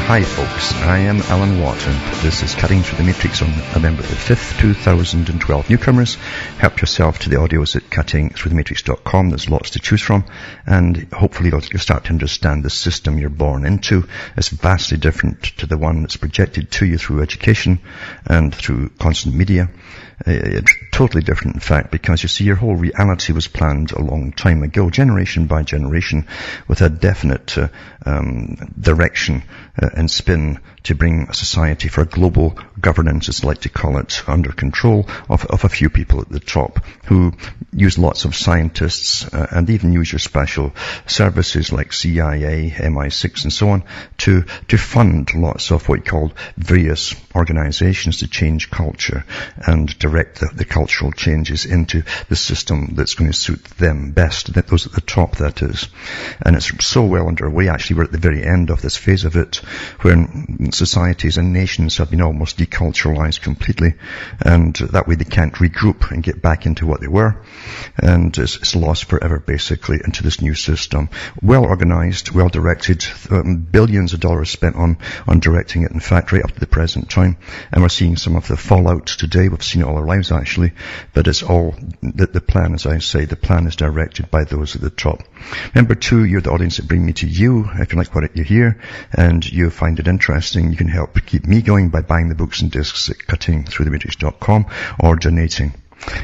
Hi folks, I am Alan Watt and this is Cutting Through the Matrix on November the 5th, 2012. Newcomers, help yourself to the audios at cuttingthroughthematrix.com. There's lots to choose from and hopefully you'll start to understand the system you're born into. It's vastly different to the one that's projected to you through education and through constant media. It's totally different, in fact, because you see your whole reality was planned a long time ago, generation by generation, with a definite direction and spin to bring a society for a global governance, as I like to call it, under control of a few people at the top who use lots of scientists and even use your special services like CIA, MI6 and so on to fund lots of what you call various organizations to change culture and direct the cultural changes into the system that's going to suit them best, those at the top, that is. And it's so well underway. Actually, we're at the very end of this phase of it, when societies and nations have been almost deculturalized completely, and that way they can't regroup and get back into what they were, and it's lost forever, basically, into this new system. Well organized, well directed, billions of dollars spent on directing it, in fact, right up to the present time. And we're seeing some of the fallout today. We've seen it all our lives, actually, but it's all the plan, as I say, the plan is directed by those at the top. Number two, you're the audience that bring me to you. If you like what you hear and you find it interesting, you can help keep me going by buying the books and discs at cuttingthroughthematrix.com or donating.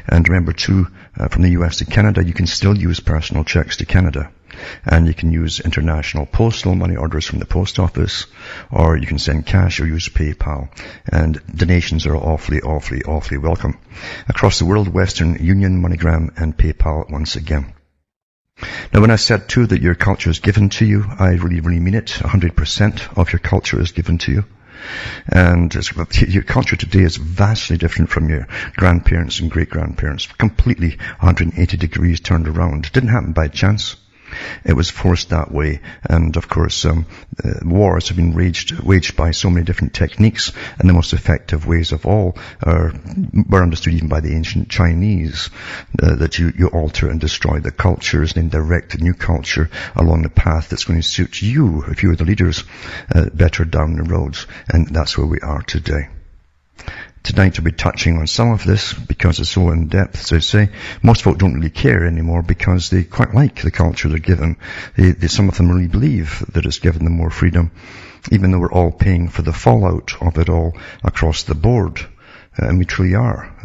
And remember too, from the US to Canada, you can still use personal checks to Canada. And you can use international postal money orders from the post office, or you can send cash or use PayPal. And donations are awfully welcome. Across the world, Western Union, MoneyGram and PayPal once again. Now, when I said too that your culture is given to you, I really mean it. 100% of your culture is given to you. And your culture today is vastly different from your grandparents and great-grandparents. Completely 180 degrees turned around. It didn't happen by chance. It was forced that way. And of course, wars have been waged by so many different techniques, and the most effective ways of all were understood even by the ancient Chinese, that you alter and destroy the cultures and then direct the new culture along the path that's going to suit you, if you are the leaders, better down the road. And that's where we are today. Tonight I'll be touching on some of this because it's so in-depth, as I say. Most folk don't really care anymore because they quite like the culture they're given. Some of them really believe that it's given them more freedom, even though we're all paying for the fallout of it all across the board. And we truly are.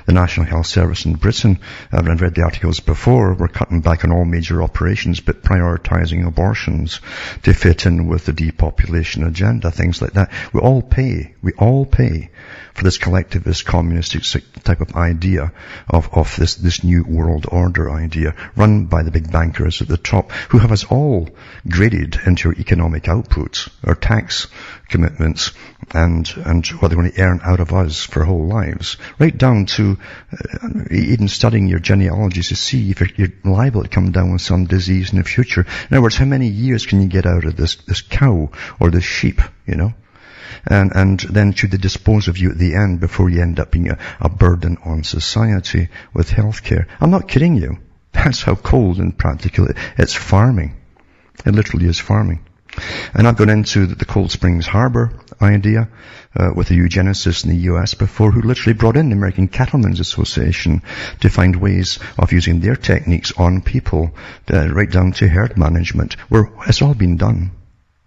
The National Health Service in Britain, I've read the articles before, we're cutting back on all major operations but prioritizing abortions to fit in with the depopulation agenda, things like that. We all pay for this collectivist, communistic type of idea of this new world order idea run by the big bankers at the top, who have us all graded into our economic output, our tax commitments, and what they're going to earn out of us for our whole lives, right down to even studying your genealogies to see if you're liable to come down with some disease in the future. In other words, how many years can you get out of this cow or this sheep, you know? And then should they dispose of you at the end before you end up being a burden on society with healthcare? I'm not kidding you. That's how cold and practical it's farming. It literally is farming. And I've gone into the Cold Springs Harbor idea with a eugenicist in the US before, who literally brought in the American Cattlemen's Association to find ways of using their techniques on people, right down to herd management, where it's all been done.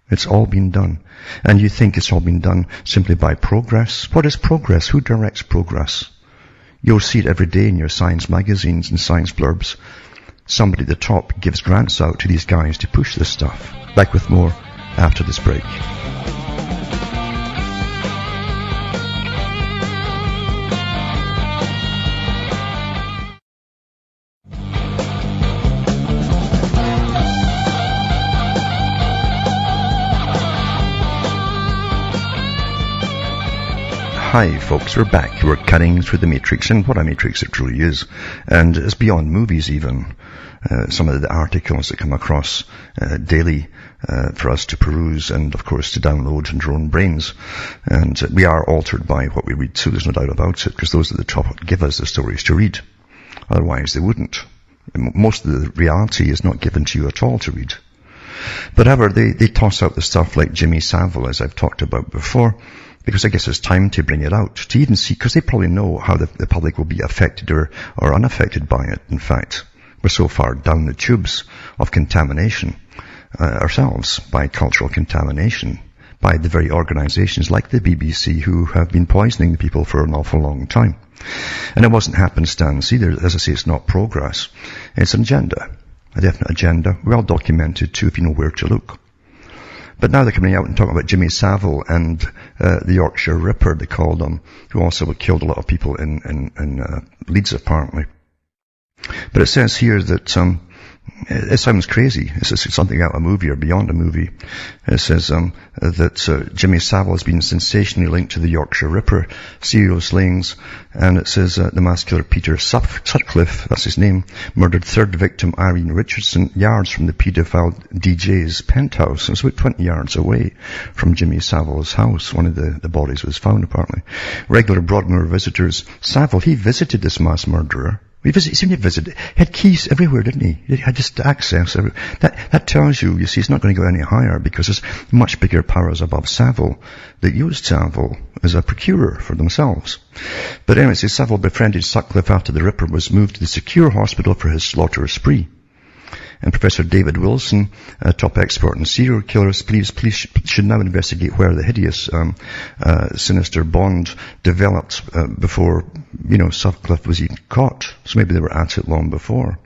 It's all been done. And you think it's all been done simply by progress? What is progress? Who directs progress? You'll see it every day in your science magazines and science blurbs. Somebody at the top gives grants out to these guys to push this stuff. Back with more after this break. Hi folks, we're back. We're cutting through the matrix, and what a matrix it truly is. And it's beyond movies even. Some of the articles that come across daily for us to peruse and of course to download into our own brains. And we are altered by what we read too, there's no doubt about it, because those at the top give us the stories to read. Otherwise they wouldn't. Most of the reality is not given to you at all to read. But however, they toss out the stuff like Jimmy Savile, as I've talked about before, because I guess it's time to bring it out, to even see, because they probably know how the public will be affected or unaffected by it. In fact, we're so far down the tubes of contamination ourselves, by cultural contamination, by the very organizations like the BBC who have been poisoning the people for an awful long time. And it wasn't happenstance either. As I say, it's not progress. It's an agenda, a definite agenda, well documented too if you know where to look. But now they're coming out and talking about Jimmy Savile and the Yorkshire Ripper, they called him, who also killed a lot of people in Leeds apparently. But it says here that it sounds crazy. It's something out of a movie or beyond a movie. It says that Jimmy Savile has been sensationally linked to the Yorkshire Ripper serial slayings, and it says the mass killer Peter Sutcliffe, that's his name, murdered third victim Irene Richardson yards from the paedophile DJ's penthouse. It was about 20 yards away from Jimmy Savile's house. One of the bodies was found apparently. Regular Broadmoor visitors. Savile, he visited this mass murderer. He seemed to visit. He had keys everywhere, didn't he? He had just access. That tells you, you see, it's not going to go any higher because there's much bigger powers above Savile that used Savile as a procurer for themselves. But anyway, Savile befriended Sutcliffe after the Ripper was moved to the secure hospital for his slaughter spree. And Professor David Wilson, a top expert in serial killers, believes police should now investigate where the hideous, sinister bond developed before, Sutcliffe was even caught. So maybe they were at it long before.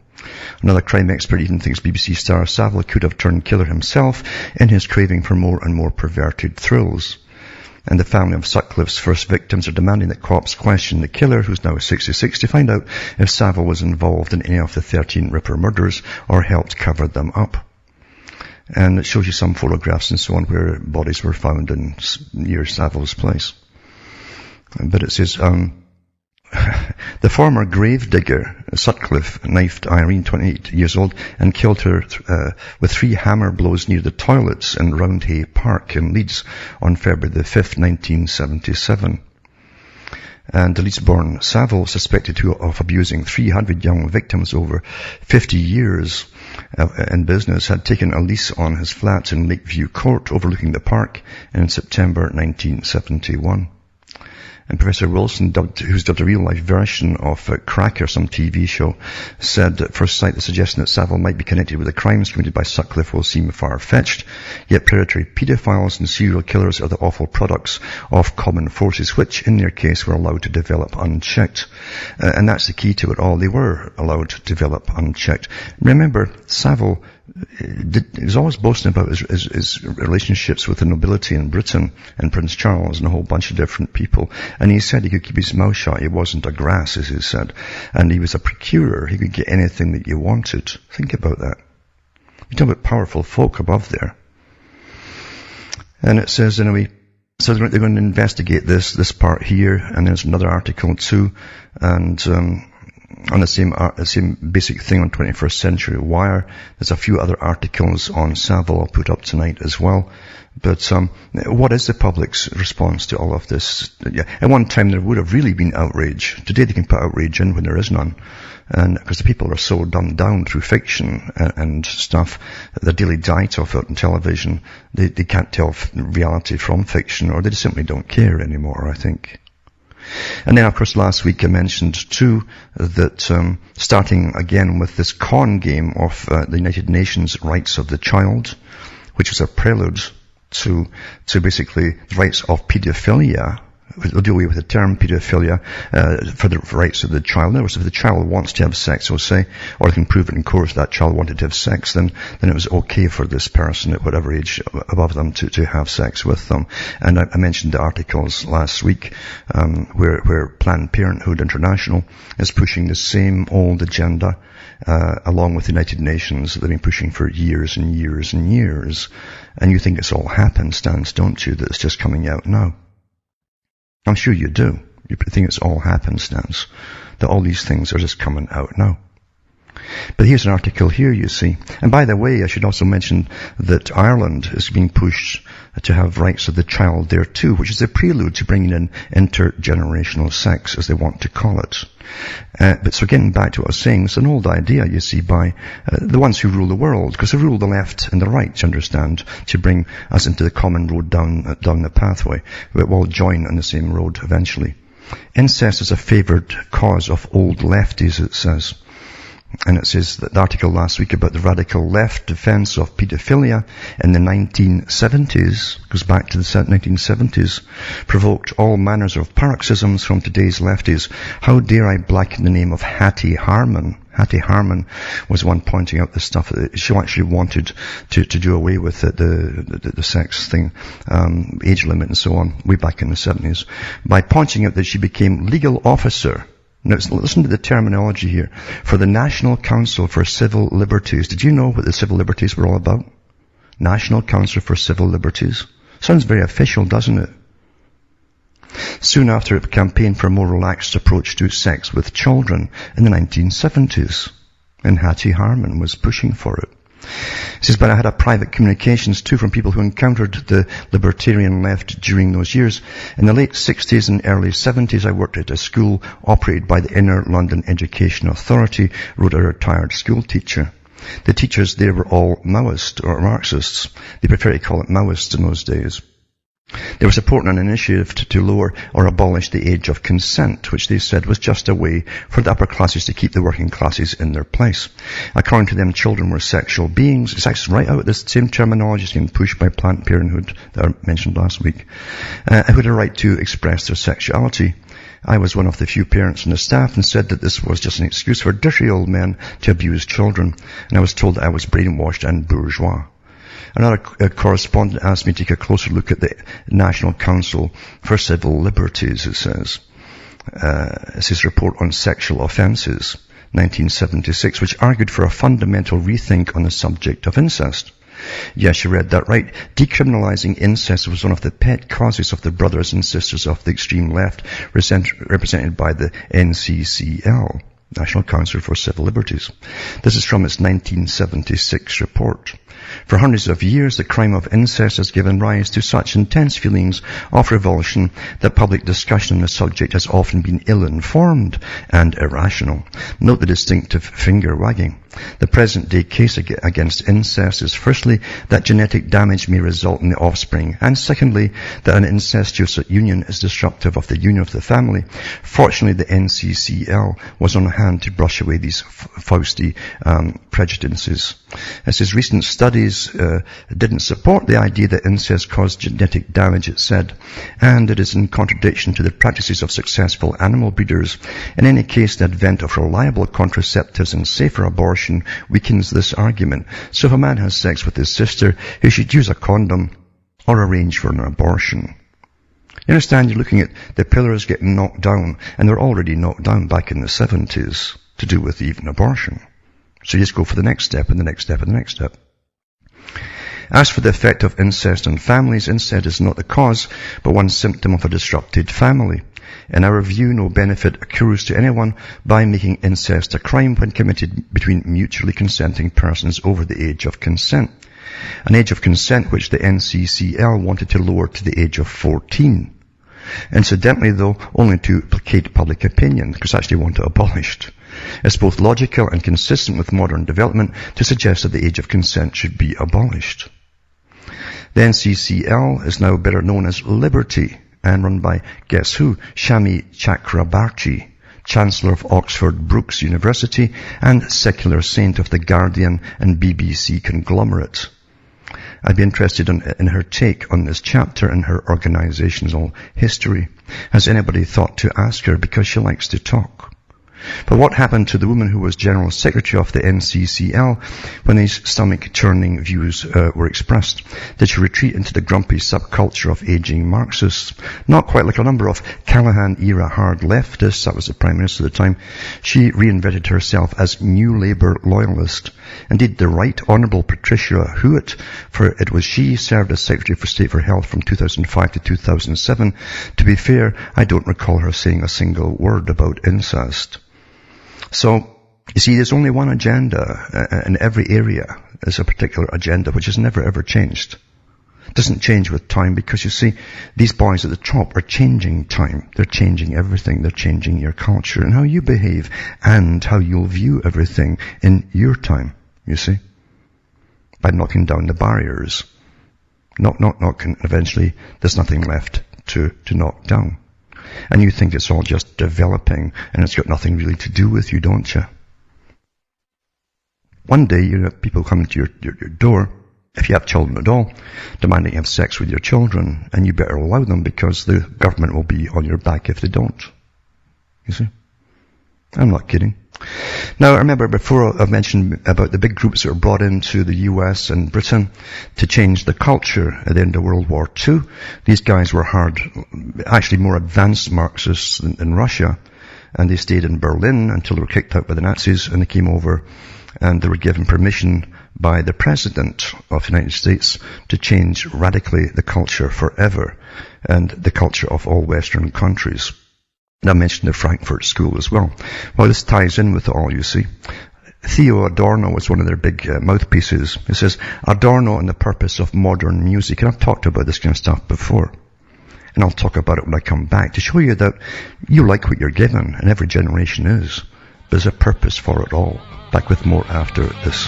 Another crime expert even thinks BBC star Savile could have turned killer himself in his craving for more and more perverted thrills. And the family of Sutcliffe's first victims are demanding that cops question the killer, who's now 66, to find out if Savile was involved in any of the 13 Ripper murders or helped cover them up. And it shows you some photographs and so on where bodies were found near Savile's place. But it says, the former gravedigger, Sutcliffe, knifed Irene, 28 years old, and killed her with 3 hammer blows near the toilets in Roundhay Park in Leeds on February the 5th, 1977. And the Leeds-born Savile, suspected of abusing 300 young victims over 50 years in business, had taken a lease on his flat in Lakeview Court overlooking the park in September 1971. And Professor Wilson, who's dubbed a real-life version of Cracker, some TV show, said at first sight the suggestion that Savile might be connected with the crimes committed by Sutcliffe will seem far-fetched. Yet predatory paedophiles and serial killers are the awful products of common forces, which, in their case, were allowed to develop unchecked. And that's the key to it all. They were allowed to develop unchecked. Remember, Savile he was always boasting about his relationships with the nobility in Britain and Prince Charles and a whole bunch of different people. And he said he could keep his mouth shut. He wasn't a grass, as he said. And he was a procurer. He could get anything that you wanted. Think about that. You're talking about powerful folk above there. And it says, anyway, so they're going to investigate this part here. And there's another article too. And on the same basic thing on 21st Century Wire. There's a few other articles on Savile I'll put up tonight as well. But what is the public's response to all of this? At one time there would have really been outrage. Today they can put outrage in when there is none. And because the people are so dumbed down through fiction and stuff, the daily diet of it on television, they can't tell reality from fiction, or they just simply don't care anymore, I think. And then, of course, last week I mentioned, too, that starting again with this con game of the United Nations rights of the child, which was a prelude to basically the rights of paedophilia. We'll do away with the term paedophilia for the rights of the child. In other words, if the child wants to have sex, we'll say, or they can prove it in court that child wanted to have sex, then it was okay for this person at whatever age above them to have sex with them. And I mentioned the articles last week where Planned Parenthood International is pushing the same old agenda along with the United Nations that they've been pushing for years and years and years. And you think it's all happenstance, don't you, that it's just coming out now? I'm sure you do. You think it's all happenstance, that all these things are just coming out now. But here's an article here, you see. And by the way, I should also mention that Ireland is being pushed to have rights of the child there too, which is a prelude to bringing in intergenerational sex, as they want to call it. But so getting back to what I was saying, it's an old idea, you see, by the ones who rule the world, because they rule the left and the right, you understand, to bring us into the common road down the pathway. We'll all join on the same road eventually. Incest is a favoured cause of old lefties, it says. And it says that the article last week about the radical left defense of paedophilia in the 1970s, goes back to the 1970s, provoked all manners of paroxysms from today's lefties. How dare I blacken the name of Hattie Harman? Hattie Harman was one pointing out the stuff that she actually wanted to do away with the sex thing, age limit and so on, way back in the 70s, by pointing out that she became legal officer. Now, listen to the terminology here. For the National Council for Civil Liberties. Did you know what the civil liberties were all about? National Council for Civil Liberties. Sounds very official, doesn't it? Soon after, it campaigned for a more relaxed approach to sex with children in the 1970s. And Hattie Harman was pushing for it. He says, but I had a private communications too from people who encountered the libertarian left during those years. In the late 60s and early 70s, I worked at a school operated by the Inner London Education Authority, wrote a retired school teacher. The teachers there were all Maoist or Marxists. They preferred to call it Maoists in those days. They were supporting an initiative to lower or abolish the age of consent, which they said was just a way for the upper classes to keep the working classes in their place. According to them, children were sexual beings. It's actually right out of this same terminology is being pushed by Planned Parenthood that I mentioned last week, who had a right to express their sexuality. I was one of the few parents on the staff and said that this was just an excuse for dirty old men to abuse children, and I was told that I was brainwashed and bourgeois. Another correspondent asked me to take a closer look at the National Council for Civil Liberties, it says. It's his report on sexual offences, 1976, which argued for a fundamental rethink on the subject of incest. Yes, you read that right. Decriminalising incest was one of the pet causes of the brothers and sisters of the extreme left, represented by the NCCL, National Council for Civil Liberties. This is from its 1976 report. For hundreds of years, the crime of incest has given rise to such intense feelings of revulsion that public discussion on the subject has often been ill-informed and irrational. Note the distinctive finger-wagging. The present-day case against incest is firstly that genetic damage may result in the offspring, and secondly that an incestuous union is disruptive of the union of the family. Fortunately, the NCCL was on hand to brush away these Fausty prejudices. As his recent studies didn't support the idea that incest caused genetic damage, it said, and it is in contradiction to the practices of successful animal breeders. In any case, the advent of reliable contraceptives and safer abortion weakens this argument. So if a man has sex with his sister, he should use a condom or arrange for an abortion. You understand, you're looking at the pillars getting knocked down, and they're already knocked down back in the 70s to do with even abortion. So you just go for the next step and the next step and the next step. As for the effect of incest on families, incest is not the cause, but one symptom of a disrupted family. In our view, no benefit accrues to anyone by making incest a crime when committed between mutually consenting persons over the age of consent. An age of consent which the NCCL wanted to lower to the age of 14. Incidentally, though, only to placate public opinion, because they actually want it abolished. It's both logical and consistent with modern development to suggest that the age of consent should be abolished. The NCCL is now better known as Liberty, and run by, guess who, Shami Chakrabarti, Chancellor of Oxford Brookes University and secular saint of the Guardian and BBC conglomerate. I'd be interested in her take on this chapter in her organizational history. Has anybody thought to ask her, because she likes to talk? But what happened to the woman who was General Secretary of the NCCL when these stomach-churning views were expressed? Did she retreat into the grumpy subculture of aging Marxists? Not quite like a number of Callaghan-era hard leftists, that was the Prime Minister at the time. She reinvented herself as New Labour loyalist. Indeed, the Right Honourable Patricia Hewitt, for it was she served as Secretary for State for Health from 2005 to 2007. To be fair, I don't recall her saying a single word about incest. So, You see, there's only one agenda in every area. There's a particular agenda which has never ever changed. It doesn't change with time because you see, these boys at the top are changing time. They're changing everything. They're changing your culture and how you behave and how you'll view everything in your time, you see. By knocking down the barriers. Knocking, eventually there's nothing left to knock down. And you think it's all just developing and it's got nothing really to do with you, don't you? One day you have people coming to your door, if you have children at all, demanding you have sex with your children, and you better allow them because the government will be on your back if they don't. You see? I'm not kidding. Now, I remember before I've mentioned about the big groups that were brought into the US and Britain to change the culture at the end of World War II. These guys were actually more advanced Marxists than Russia, and they stayed in Berlin until they were kicked out by the Nazis, and they came over and they were given permission by the President of the United States to change radically the culture forever, and the culture of all Western countries. And I mentioned the Frankfurt School as well. Well, this ties in with it all, you see. Theo Adorno was one of their big mouthpieces. He says, Adorno and the purpose of modern music. And I've talked about this kind of stuff before. And I'll talk about it when I come back to show you that you like what you're given, and every generation is. But there's a purpose for it all. Back with more after this.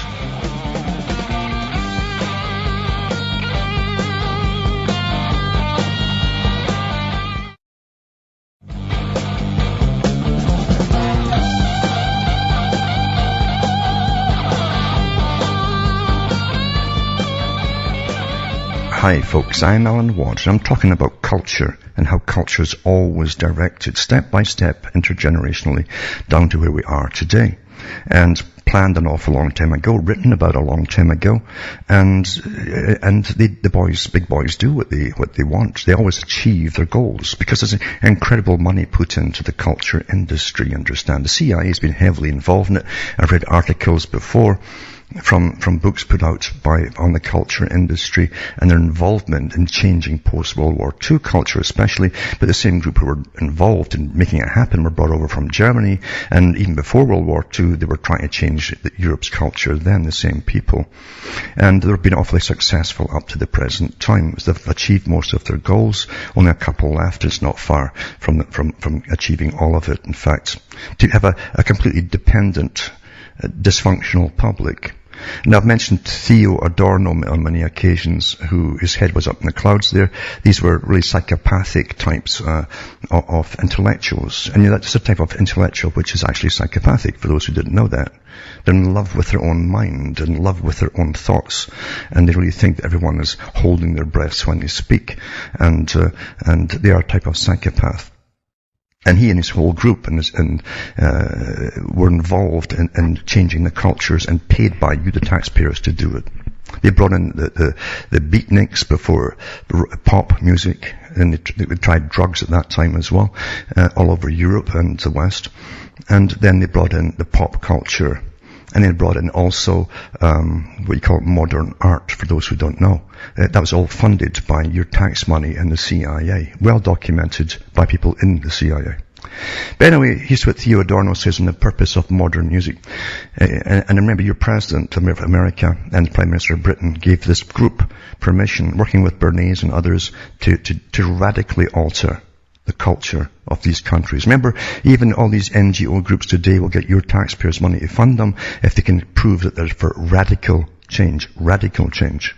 Hi folks, I'm Alan Watts. I'm talking about culture and how culture is always directed step by step, intergenerationally, down to where we are today. And planned an awful long time ago, written about a long time ago, and the boys, big boys, do what they want. They always achieve their goals because there's incredible money put into the culture industry. Understand? The CIA has been heavily involved in it. I've read articles before from books put out on the culture industry and their involvement in changing post-World War II culture especially, but the same group who were involved in making it happen were brought over from Germany, and even before World War II they were trying to change Europe's culture then, the same people. And they've been awfully successful up to the present time. They've achieved most of their goals, only a couple left. It's not far from achieving all of it. In fact, to have a completely dependent, dysfunctional public. Now, I've mentioned Theo Adorno on many occasions, his head was up in the clouds there. These were really psychopathic types of intellectuals. And that's a type of intellectual which is actually psychopathic, for those who didn't know that. They're in love with their own mind, in love with their own thoughts, and they really think that everyone is holding their breaths when they speak. And they are a type of psychopath. And he and his whole group were involved in changing the cultures and paid by you, the taxpayers, to do it. They brought in the beatniks before pop music, and they tried drugs at that time as well, all over Europe and the West. And then they brought in the pop culture. And they brought in also what you call modern art, for those who don't know. That was all funded by your tax money and the CIA. Well documented by people in the CIA. But anyway, here's what Theo Adorno says on the purpose of modern music. And remember, your President of America and the Prime Minister of Britain gave this group permission, working with Bernays and others, to radically alter the culture of these countries. Remember, even all these NGO groups today will get your taxpayers' money to fund them if they can prove that they're for radical change. Radical change.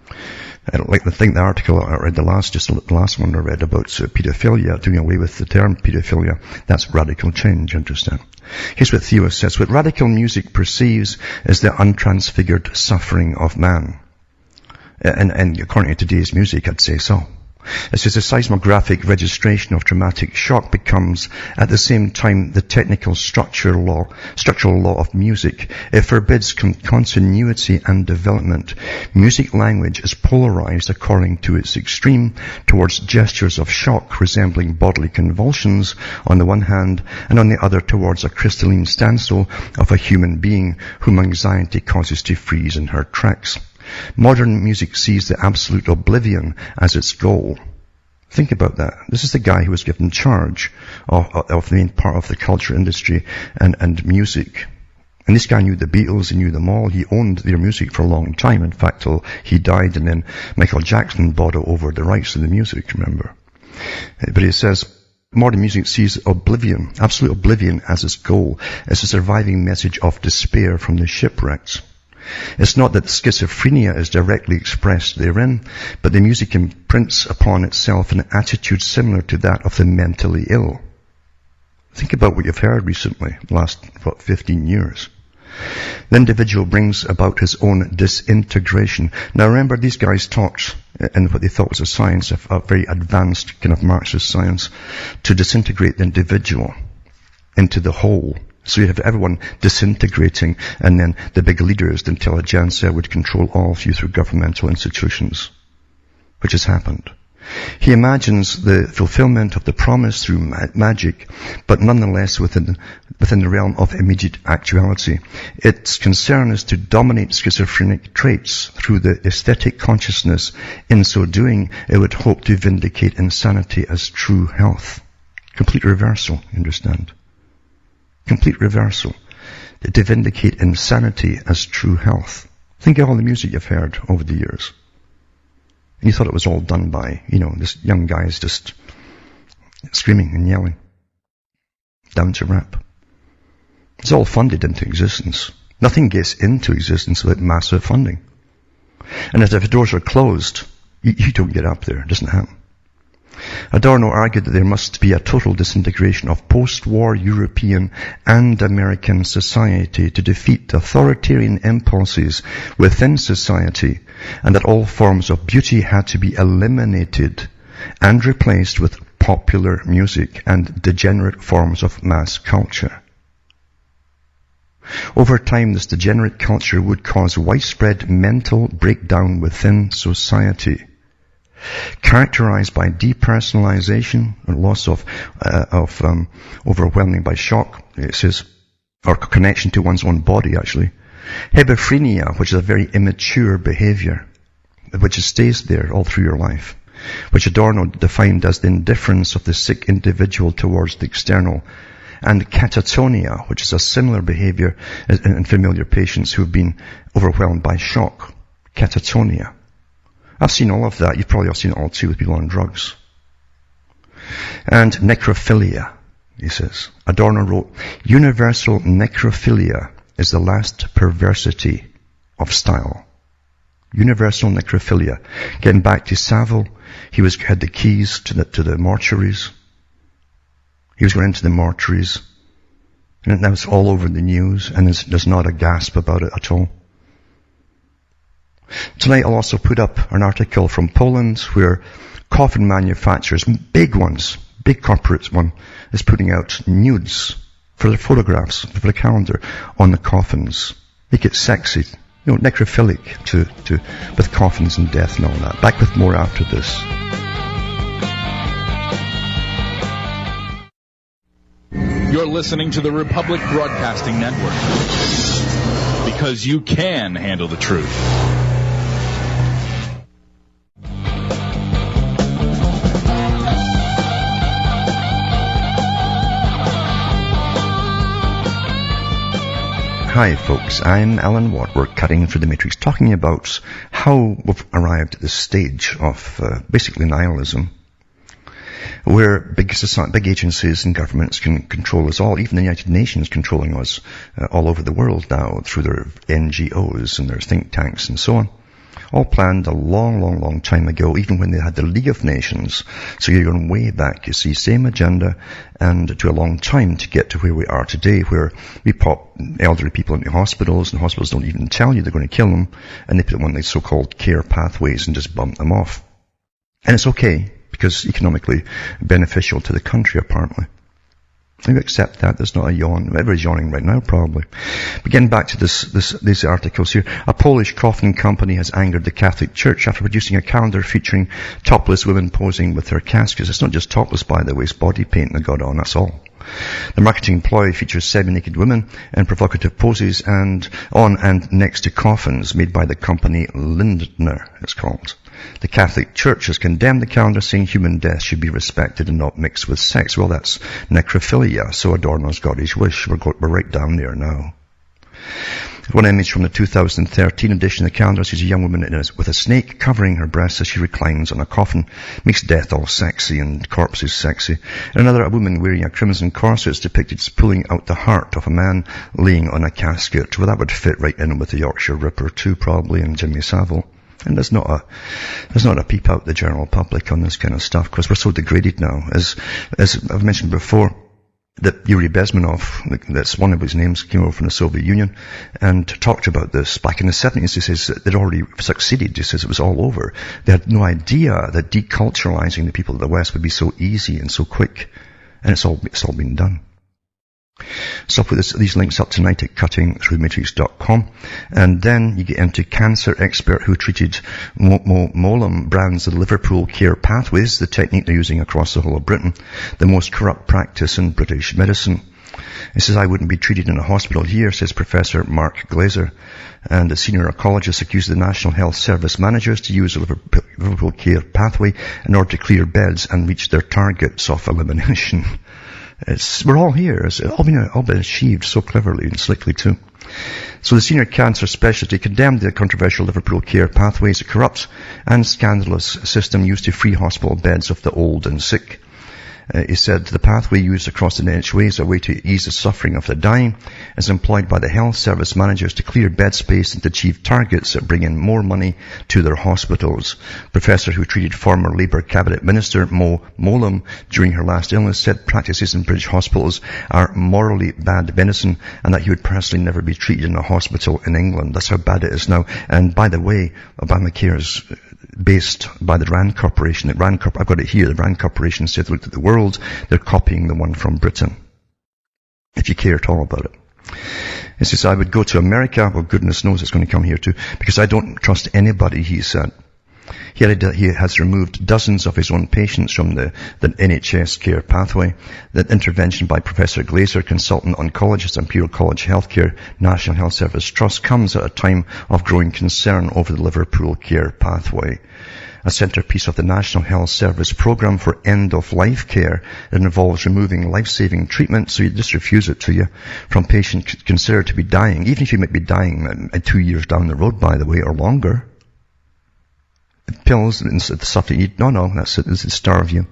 I don't like the article I read, the last one I read about paedophilia, doing away with the term paedophilia. That's radical change, understand? Here's what Theo says. What radical music perceives is the untransfigured suffering of man. And according to today's music, I'd say so. It says the seismographic registration of dramatic shock becomes at the same time the technical structural law of music. It forbids continuity and development. Music language is polarized according to its extreme towards gestures of shock resembling bodily convulsions on the one hand, and on the other towards a crystalline standstill of a human being whom anxiety causes to freeze in her tracks. Modern music sees the absolute oblivion as its goal. Think about that. This is the guy who was given charge of the main part of the culture industry and music. And this guy knew the Beatles, he knew them all, he owned their music for a long time, in fact, till he died, and then Michael Jackson bought over the rights to the music, remember. But he says, modern music sees oblivion, absolute oblivion as its goal. It's a surviving message of despair from the shipwrecks. It's not that schizophrenia is directly expressed therein, but the music imprints upon itself an attitude similar to that of the mentally ill. Think about what you've heard recently, the last, 15 years. The individual brings about his own disintegration. Now remember, these guys talked in what they thought was a science, a very advanced kind of Marxist science, to disintegrate the individual into the whole. So you have everyone disintegrating, and then the big leaders, the intelligentsia, would control all of you through governmental institutions, which has happened. He imagines the fulfillment of the promise through magic, but nonetheless within the realm of immediate actuality. Its concern is to dominate schizophrenic traits through the aesthetic consciousness. In so doing, it would hope to vindicate insanity as true health. Complete reversal, you understand? Complete reversal. To vindicate insanity as true health. Think of all the music you've heard over the years. And you thought it was all done by, this young guys just screaming and yelling. Down to rap. It's all funded into existence. Nothing gets into existence without massive funding. And if the doors are closed, you don't get up there. It doesn't happen. Adorno argued that there must be a total disintegration of post-war European and American society to defeat authoritarian impulses within society, and that all forms of beauty had to be eliminated and replaced with popular music and degenerate forms of mass culture. Over time, this degenerate culture would cause widespread mental breakdown within society, characterized by depersonalization and loss of overwhelming by shock, it says, or connection to one's own body, actually. Hebephrenia, which is a very immature behavior, which stays there all through your life, which Adorno defined as the indifference of the sick individual towards the external, and catatonia, which is a similar behavior in familiar patients who have been overwhelmed by shock. Catatonia. I've seen all of that. You've probably all seen it all too with people on drugs. And necrophilia, he says. Adorno wrote, universal necrophilia is the last perversity of style. Universal necrophilia. Getting back to Savile, he had the keys to the mortuaries. He was going into the mortuaries. And that was all over the news, and there's not a gasp about it at all. Tonight I'll also put up an article from Poland where coffin manufacturers, big ones, big corporate one, is putting out nudes for their photographs, for the calendar, on the coffins. Make it sexy, necrophilic with coffins and death and all that. Back with more after this. You're listening to the Republic Broadcasting Network, because you can handle the truth. Hi folks, I'm Alan Watt. We're cutting through the matrix, talking about how we've arrived at this stage of basically nihilism, where big agencies and governments can control us all. Even the United Nations controlling us all over the world now through their NGOs and their think tanks and so on. All planned a long time ago, even when they had the League of Nations. So you're going way back, you see, same agenda, and to a long time to get to where we are today, where we pop elderly people into hospitals, and hospitals don't even tell you they're going to kill them, and they put them on these so-called care pathways and just bump them off. And it's okay, because economically beneficial to the country, apparently. You accept that. There's not a yawn. Everybody's yawning right now, probably. But getting back to these articles here. A Polish coffin company has angered the Catholic Church after producing a calendar featuring topless women posing with their caskets. It's not just topless, by the way. It's body paint they got on. That's all. The marketing ploy features semi-naked women in provocative poses and on and next to coffins made by the company Lindner, it's called. The Catholic Church has condemned the calendar, saying human death should be respected and not mixed with sex. Well, that's necrophilia, so Adorno's got his wish. We're right down there now. One image from the 2013 edition of the calendar sees a young woman with a snake covering her breasts as she reclines on a coffin. Makes death all sexy and corpses sexy. And another, a woman wearing a crimson corset is depicted as pulling out the heart of a man laying on a casket. Well, that would fit right in with the Yorkshire Ripper too, probably, and Jimmy Savile. And there's not a peep out the general public on this kind of stuff, because we're so degraded now. As I've mentioned before, that Yuri Bezmenov, that's one of his names, came over from the Soviet Union and talked about this back in the 70s. He says that they'd already succeeded. He says it was all over. They had no idea that deculturalizing the people of the West would be so easy and so quick. And it's all been done. So I'll put these links up tonight at cuttingthroughthematrix.com. And then you get into cancer expert who treated Molam brands of the Liverpool care pathways, the technique they're using across the whole of Britain, the most corrupt practice in British medicine. He says, I wouldn't be treated in a hospital here, says Professor Mark Glazer. And a senior oncologist accused the National Health Service managers to use the Liverpool care pathway in order to clear beds and reach their targets of elimination. We're all here. It's all been achieved so cleverly and slickly too. So the senior cancer specialist condemned the controversial Liverpool care pathway as a corrupt and scandalous system used to free hospital beds of the old and sick. He said the pathway used across the NHS as a way to ease the suffering of the dying is employed by the health service managers to clear bed space and to achieve targets that bring in more money to their hospitals. Professor who treated former Labour Cabinet Minister Mo Molam during her last illness said practices in British hospitals are morally bad medicine and that he would personally never be treated in a hospital in England. That's how bad it is now. And by the way, Obamacare is based by the RAND Corporation. I've got it here. The RAND Corporation said they looked at the world. They're copying the one from Britain. If you care at all about it. He says, I would go to America. Well, goodness knows it's going to come here too. Because I don't trust anybody, he said. He has removed dozens of his own patients from the NHS care pathway. That intervention by Professor Glazer, consultant oncologist at Imperial College Healthcare National Health Service Trust, comes at a time of growing concern over the Liverpool care pathway. A centerpiece of the National Health Service program for end-of-life care that involves removing life-saving treatment, so you just refuse it to you, from patients considered to be dying, even if you might be dying 2 years down the road, by the way, or longer. Pills and the stuff that you eat, no, that's it, this is starve you.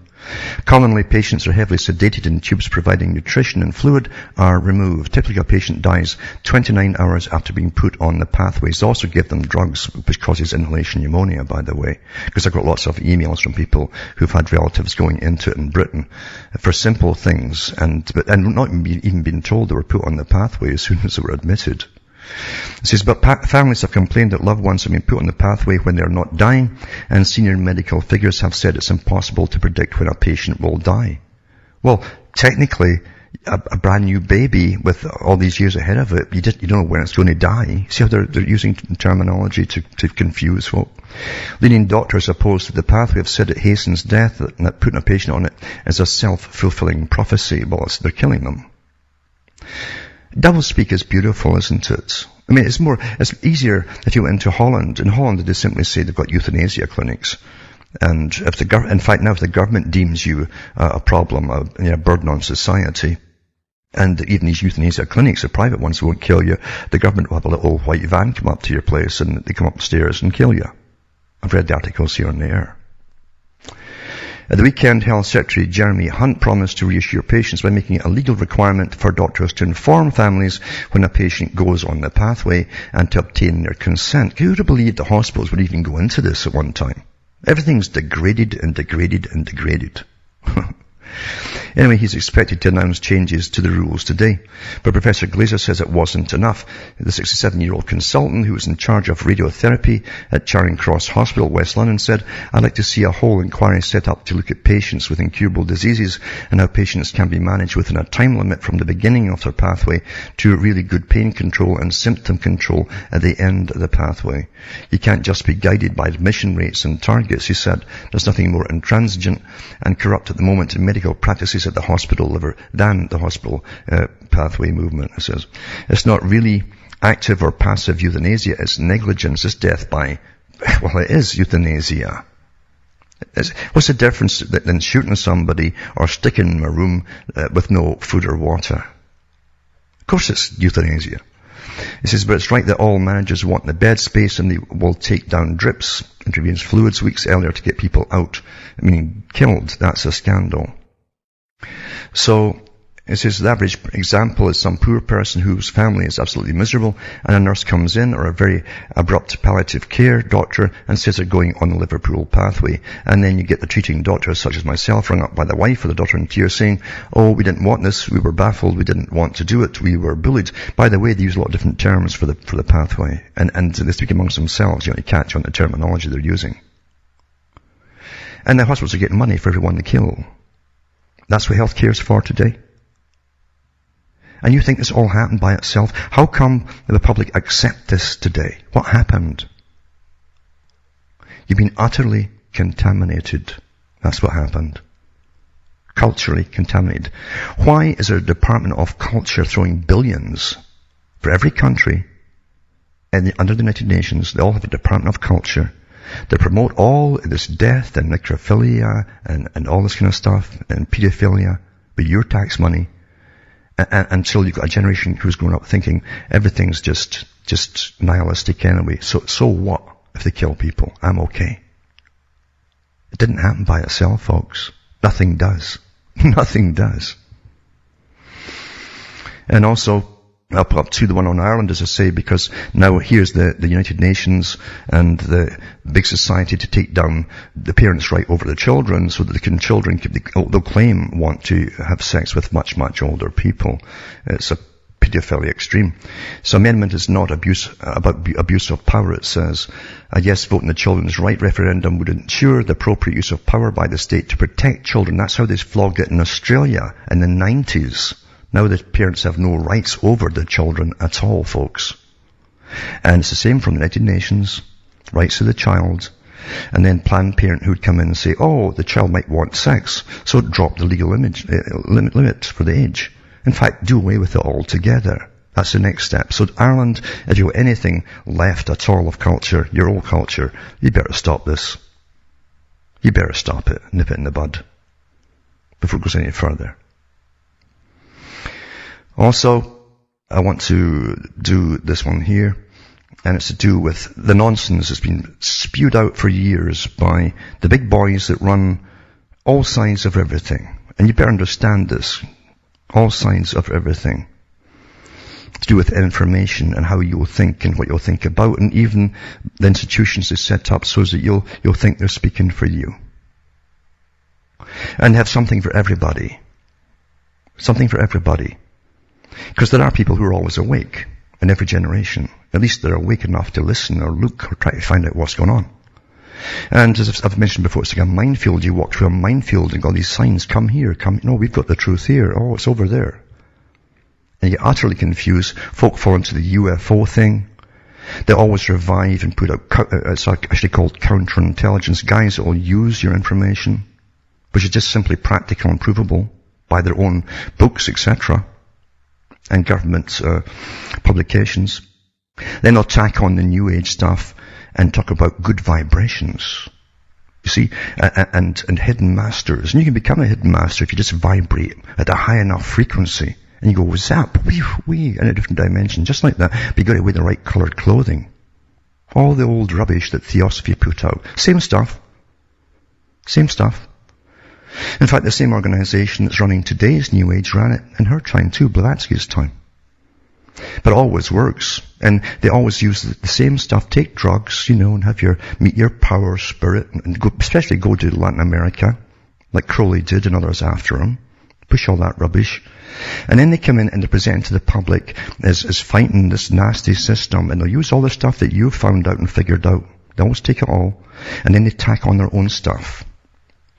Commonly, patients are heavily sedated and tubes providing nutrition and fluid are removed. Typically, a patient dies 29 hours after being put on the pathways. They also give them drugs which causes inhalation pneumonia, by the way, because I've got lots of emails from people who've had relatives going into it in Britain for simple things and not even being told they were put on the pathway as soon as they were admitted. It says, but families have complained that loved ones have been put on the pathway when they're not dying, and senior medical figures have said it's impossible to predict when a patient will die. Well, technically, a brand new baby with all these years ahead of it, you don't know when it's going to die. See how they're using terminology to confuse folk. Leading doctors opposed to the pathway have said it hastens death, and that putting a patient on it is a self-fulfilling prophecy. Well, they're killing them. Doublespeak is beautiful, isn't it? I mean, it's easier if you went into Holland. In Holland, they simply say they've got euthanasia clinics. And if the government deems you a problem, a burden on society, and even these euthanasia clinics, the private ones won't kill you, the government will have a little white van come up to your place and they come upstairs and kill you. I've read the articles here and there. At the weekend, Health Secretary Jeremy Hunt promised to reassure patients by making it a legal requirement for doctors to inform families when a patient goes on the pathway and to obtain their consent. Who would have believed the hospitals would even go into this at one time? Everything's degraded and degraded and degraded. Anyway, he's expected to announce changes to the rules today. But Professor Glazer says it wasn't enough. The 67-year-old consultant who was in charge of radiotherapy at Charing Cross Hospital, West London, said, I'd like to see a whole inquiry set up to look at patients with incurable diseases and how patients can be managed within a time limit from the beginning of their pathway to really good pain control and symptom control at the end of the pathway. You can't just be guided by admission rates and targets, he said. There's nothing more intransigent and corrupt at the moment in medical practices says at the hospital pathway movement. It says, it's not really active or passive euthanasia. It's negligence. It's death by, well, it is euthanasia. What's the difference than shooting somebody or sticking them in a room with no food or water? Of course it's euthanasia. It says, but it's right that all managers want the bed space and they will take down drips, intravenous fluids weeks earlier to get people out, meaning killed. That's a scandal. So, it says the average example is some poor person whose family is absolutely miserable, and a nurse comes in, or a very abrupt palliative care doctor, and says they're going on the Liverpool pathway. And then you get the treating doctor, such as myself, rung up by the wife or the daughter in tears saying, oh, we didn't want this, we were baffled, we didn't want to do it, we were bullied. By the way, they use a lot of different terms for the pathway, and they speak amongst themselves. You catch on the terminology they're using. And the hospitals are getting money for everyone they kill. That's what healthcare is for today. And you think this all happened by itself? How come the public accept this today? What happened? You've been utterly contaminated. That's what happened. Culturally contaminated. Why is there a Department of Culture throwing billions for every country under the United Nations? They all have a Department of Culture. They promote all this death and necrophilia and all this kind of stuff and pedophilia with your tax money. Until you've got a generation who's grown up thinking everything's just nihilistic anyway. So what if they kill people? I'm okay. It didn't happen by itself, folks. Nothing does. Nothing does. And also, up to the one on Ireland, as I say, because now here's the United Nations and the big society to take down the parents' right over the children, so that they'll claim want to have sex with much, much older people. It's a pedophilia extreme. So amendment is not about abuse of power, it says. A yes vote in the children's right referendum would ensure the appropriate use of power by the state to protect children. That's how they flogged it in Australia in the 90s. Now the parents have no rights over the children at all, folks. And it's the same from the United Nations, rights of the child. And then Planned Parenthood come in and say, oh, the child might want sex, so drop the legal limit for the age. In fact, do away with it altogether. That's the next step. So Ireland, if you have anything left at all of culture, your old culture, you better stop this. You better stop it, nip it in the bud, before it goes any further. Also, I want to do this one here, and it's to do with the nonsense that's been spewed out for years by the big boys that run all sides of everything. And you better understand this. All sides of everything. To do with information and how you'll think and what you'll think about, and even the institutions they set up so that you'll think they're speaking for you. And have something for everybody. Something for everybody. Because there are people who are always awake in every generation. At least they're awake enough to listen or look or try to find out what's going on. And as I've mentioned before, it's like a minefield. You walk through a minefield and all these signs, come here, come, no, we've got the truth here. Oh, it's over there. And you get utterly confused. Folk fall into the UFO thing. They always revive and put out, it's actually called counterintelligence guys that will use your information, which is just simply practical and provable by their own books, etc. and government publications. Then they'll tack on the New Age stuff and talk about good vibrations. You see, and hidden masters. And you can become a hidden master if you just vibrate at a high enough frequency. And you go, zap, wee, in a different dimension. Just like that. But you got to wear the right coloured clothing. All the old rubbish that Theosophy put out. Same stuff. Same stuff. In fact, the same organisation that's running today's New Age ran it in her time too, Blavatsky's time. But it always works. And they always use the same stuff. Take drugs, and meet your power spirit, and go, especially go to Latin America, like Crowley did and others after him. Push all that rubbish. And then they come in and they present to the public as fighting this nasty system, and they'll use all the stuff that you've found out and figured out. They always take it all, and then they tack on their own stuff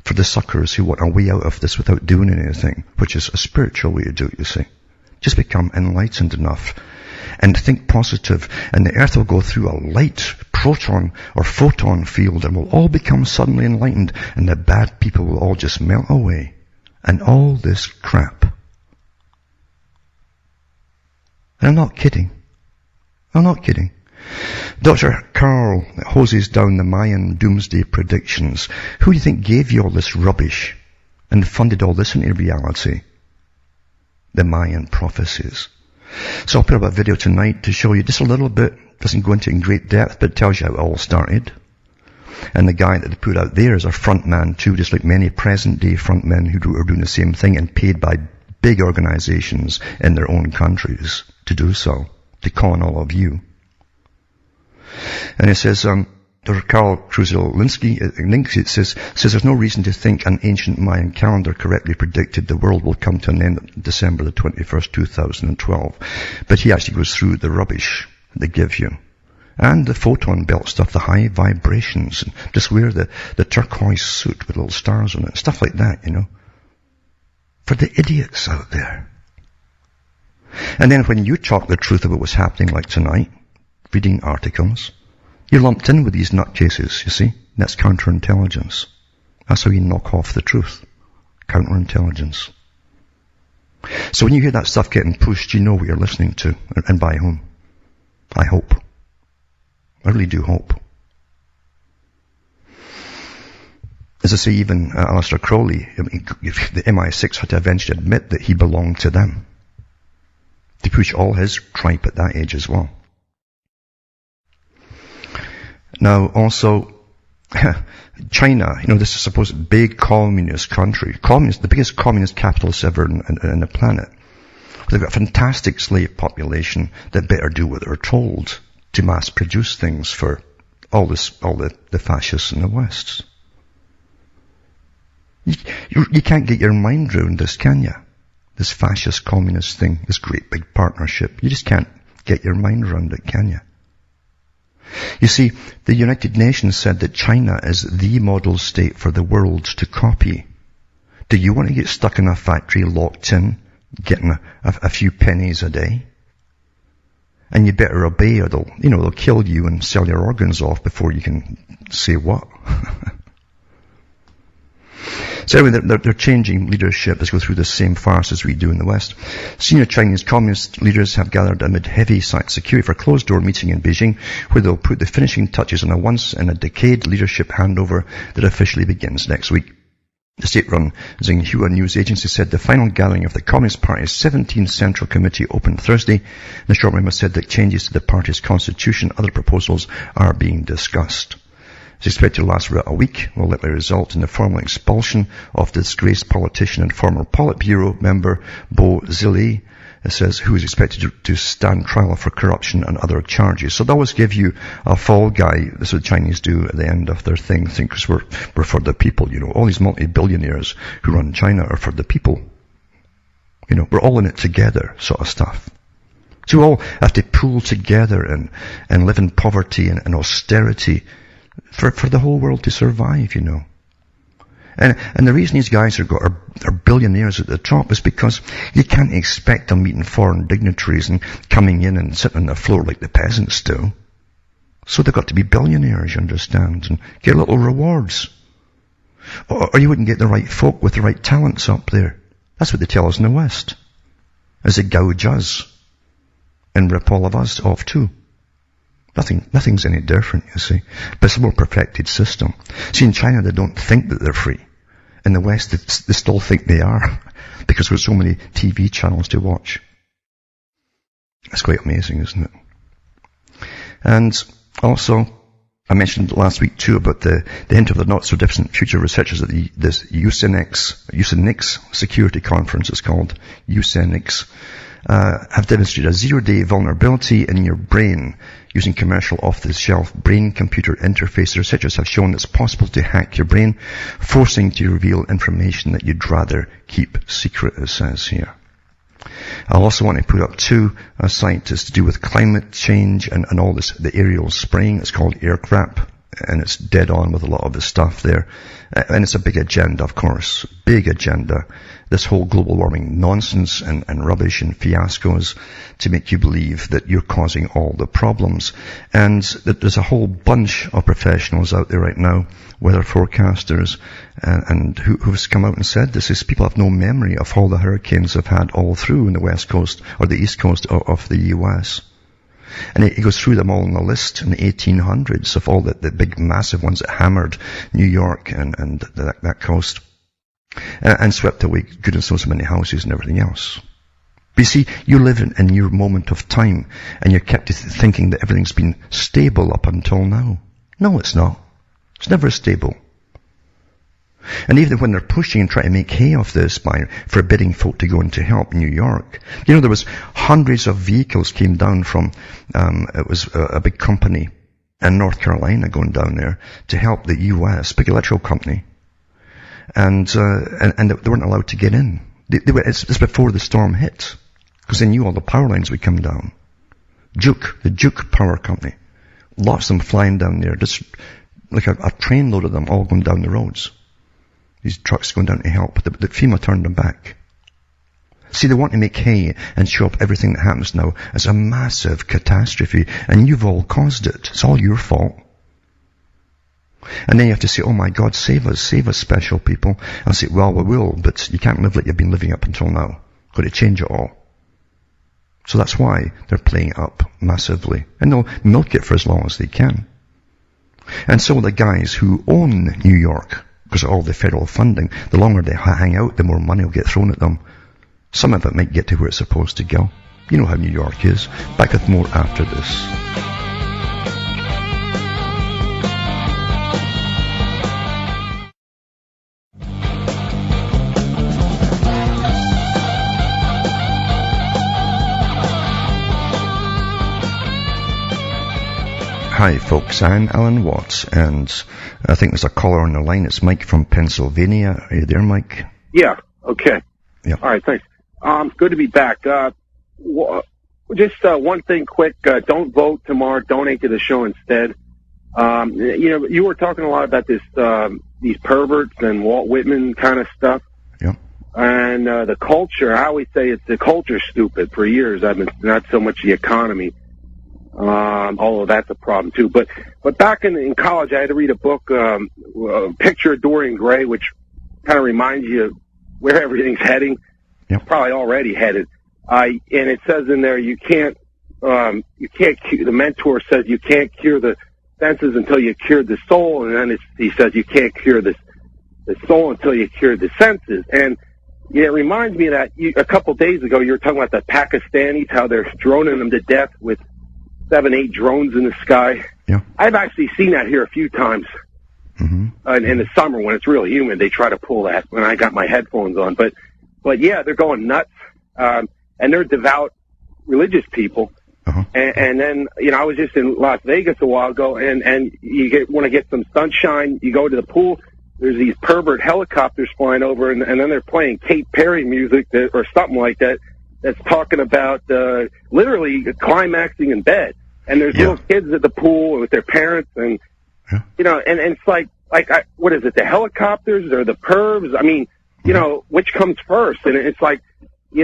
for the suckers who want a way out of this without doing anything, which is a spiritual way to do it, you see. Just become enlightened enough and think positive, and the earth will go through a light proton or photon field and we'll all become suddenly enlightened, and the bad people will all just melt away. and all this crap. And I'm not kidding. I'm not kidding. Dr. Carl hoses down the Mayan doomsday predictions. Who do you think gave you all this rubbish and funded all this into reality? The Mayan prophecies. So I'll put up a video tonight to show you just a little bit. Doesn't go into in great depth, but it tells you how it all started. And the guy that they put out there is a front man too, just like many present day front men who are doing the same thing and paid by big organizations in their own countries to do so, to con all of you. And it says, Dr. Karl Kruszel-Linsky, it says there's no reason to think an ancient Mayan calendar correctly predicted the world will come to an end on December the 21st, 2012. But he actually goes through the rubbish they give you. And the photon belt stuff, the high vibrations, and just wear the turquoise suit with little stars on it, stuff like that, you know. For the idiots out there. And then when you talk the truth about what's happening like tonight, reading articles, you're lumped in with these nutcases, you see. That's counterintelligence. That's how you knock off the truth. Counterintelligence. So when you hear that stuff getting pushed, you know what you're listening to, and by whom. I hope. I really do hope. As I say, even Aleister Crowley, the MI6 had to eventually admit that he belonged to them. To push all his tripe at that age as well. Now, also, China, you know, this is supposed big communist country. The biggest communist capitalist ever in the planet. They've got a fantastic slave population that better do what they're told to mass produce things for all the fascists in the West. You can't get your mind around this, can you? This fascist communist thing, this great big partnership. You just can't get your mind around it, can you? You see, the United Nations said that China is the model state for the world to copy. Do you want to get stuck in a factory locked in, getting a few pennies a day? And you better obey or they'll kill you and sell your organs off before you can say what. So anyway, they're changing leadership as go through the same farce as we do in the West. Senior Chinese communist leaders have gathered amid heavy security for a closed-door meeting in Beijing, where they'll put the finishing touches on a once-in-a-decade leadership handover that officially begins next week. The state-run Xinhua news agency said the final gathering of the Communist Party's 17th Central Committee opened Thursday. The short memo said that changes to the party's constitution and other proposals are being discussed. It's expected to last for a week, will likely result in the formal expulsion of the disgraced politician and former Politburo member Bo Xilai, it says, who is expected to stand trial for corruption and other charges. So they always give you a fall guy. That's what the Chinese do at the end of their thing, because we're for the people, you know. All these multi-billionaires who run China are for the people. You know, we're all in it together, sort of stuff. So we all have to pool together and live in poverty and austerity for the whole world to survive, you know. And the reason these guys are billionaires at the top is because you can't expect them meeting foreign dignitaries and coming in and sitting on the floor like the peasants do. So they've got to be billionaires, you understand, and get little rewards. Or you wouldn't get the right folk with the right talents up there. That's what they tell us in the West. As they gouge us and rip all of us off too. Nothing's any different, you see. But it's a more perfected system. See, in China, they don't think that they're free. In the West, they still think they are. Because there's so many TV channels to watch. That's quite amazing, isn't it? And also, I mentioned last week too about the hint of the not-so-distant future researchers at this eugenics security conference, it's called eugenics, have demonstrated a zero-day vulnerability in your brain using commercial off-the-shelf brain-computer interface. The researchers have shown it's possible to hack your brain, forcing you to reveal information that you'd rather keep secret, it says here. I'll also want to put up two scientists to do with climate change and all this, the aerial spraying. It's called air crap. and it's dead on with a lot of the stuff there. And it's a big agenda, of course. Big agenda. This whole global warming nonsense and rubbish and fiascos to make you believe that you're causing all the problems. And that there's a whole bunch of professionals out there right now, weather forecasters, and who's come out and said this is people have no memory of all the hurricanes they've had all through in the west coast or the east coast of the US. And he goes through them all in a list in the 1800s of all the big massive ones that hammered New York and that coast and swept away goodness knows how many houses and everything else. But you see, you live in your moment of time and you're kept thinking that everything's been stable up until now. No, it's not. It's never stable. And even when they're pushing and trying to make hay of this by forbidding folk to go into help in New York, you know, there was hundreds of vehicles came down from, it was a big company in North Carolina going down there to help the US, big electrical company. And they weren't allowed to get in. It's before the storm hit, because they knew all the power lines would come down. The Duke Power Company. Lots of them flying down there, just like a train load of them all going down the roads. These trucks going down to help, but FEMA turned them back. See, they want to make hay and show up everything that happens now as a massive catastrophe, and you've all caused it. It's all your fault. And then you have to say, oh my God, save us, special people. And I say, well, we will, but you can't live like you've been living up until now. Got to change it all. So that's why they're playing up massively. And they'll milk it for as long as they can. And so the guys who own New York, because of all the federal funding, the longer they hang out, the more money will get thrown at them. Some of it might get to where it's supposed to go. You know how New York is. Back with more after this. Hi folks, I'm Alan Watts, and I think there's a caller on the line. It's Mike from Pennsylvania. Are you there, Mike? Yeah, okay. Yeah. All right, thanks. Good to be back. Just one thing quick. Don't vote tomorrow. Donate to the show instead. You were talking a lot about this, these perverts and Walt Whitman kind of stuff. Yeah. And the culture, I always say the culture's stupid. For years, I've been not so much the economy. Although that's a problem too. But back in college, I had to read a book, Picture of Dorian Gray, which kind of reminds you of where everything's heading. Yep. Probably already headed. And it says in there, the mentor says you can't cure the senses until you cure the soul. And then he says you can't cure the soul until you cure the senses. And it reminds me of that a couple days ago, you were talking about the Pakistanis, how they're droning them to death with 7-8 drones in the sky. Yeah. I've actually seen that here a few times. Mm-hmm. In the summer when it's really humid, they try to pull that when I got my headphones on. But yeah, they're going nuts. And they're devout religious people. Uh-huh. And then, I was just in Las Vegas a while ago, and you want to get some sunshine, you go to the pool, there's these pervert helicopters flying over, and then they're playing Katy Perry music or something like that, that's talking about literally climaxing in bed. And there's little kids at the pool with their parents, and and it's like what is it? The helicopters or the pervs? I mean, which comes first? And it's like, they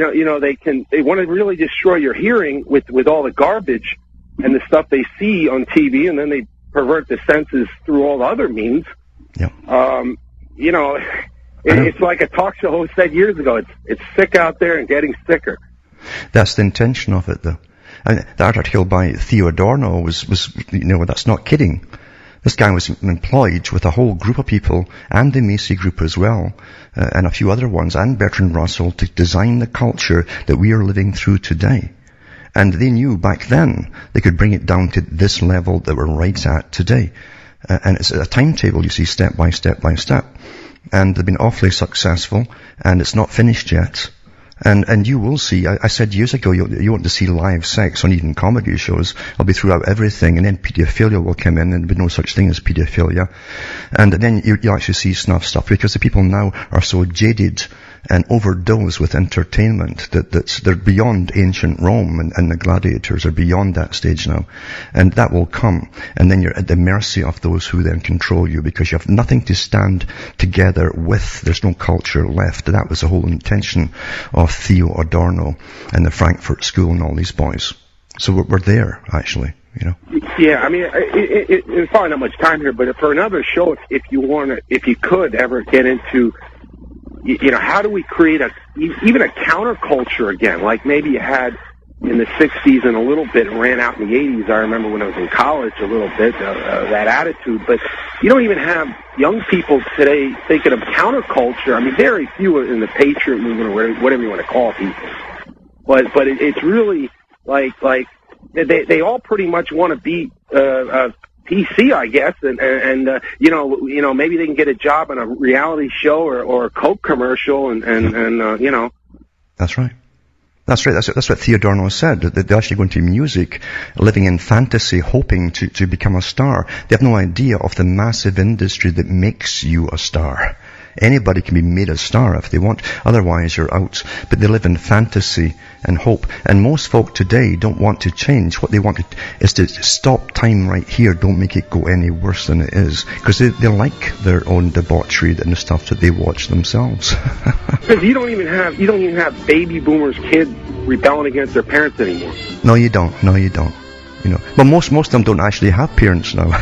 want to really destroy your hearing with all the garbage and the stuff they see on TV, and then they pervert the senses through all the other means. Yeah. It's like a talk show host said years ago. It's sick out there and getting sicker. That's the intention of it, though. The article by Theo Adorno was that's not kidding. This guy was employed with a whole group of people, and the Macy group as well, and a few other ones, and Bertrand Russell, to design the culture that we are living through today. And they knew back then they could bring it down to this level that we're right at today. And it's a timetable, you see, step by step by step. And they've been awfully successful, and it's not finished yet. And you will see, I said years ago, you want to see live sex on even comedy shows. It'll be throughout everything, and then paedophilia will come in, and there'll be no such thing as paedophilia. And then you'll actually see snuff stuff, because the people now are so jaded and overdose with entertainment they're beyond ancient Rome, and the gladiators are beyond that stage now. And that will come, and then you're at the mercy of those who then control you, because you have nothing to stand together with. There's no culture left. That was the whole intention of Theo Adorno and the Frankfurt School and all these boys. So we're there, actually, you know. Yeah, I mean, it's probably not much time here, but for another show, if you could ever get into, you know, how do we create even a counterculture again? Like maybe you had in the 60s and a little bit ran out in the 80s. I remember when I was in college a little bit, that attitude. But you don't even have young people today thinking of counterculture. I mean, very few in the Patriot movement or whatever you want to call people. But it's really like they all pretty much want to be PC, I guess, and you know, maybe they can get a job on a reality show or a Coke commercial, and you know. That's right. That's right. That's what Theo Adorno said. That they're actually going to music, living in fantasy, hoping to become a star. They have no idea of the massive industry that makes you a star. Anybody can be made a star if they want. Otherwise, you're out. But they live in fantasy and hope. And most folk today don't want to change. What they want is to stop time right here. Don't make it go any worse than it is. Because they like their own debauchery and the stuff that they watch themselves. Because you don't even have baby boomers, kids rebelling against their parents anymore. No, you don't. You know, but most of them don't actually have parents now.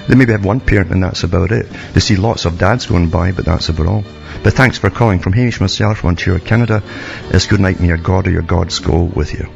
They maybe have one parent and that's about it. They see lots of dads going by, but that's about all. But thanks for calling. From Hamish myself, from Ontario, Canada. It's good night, and your God or your gods go with you.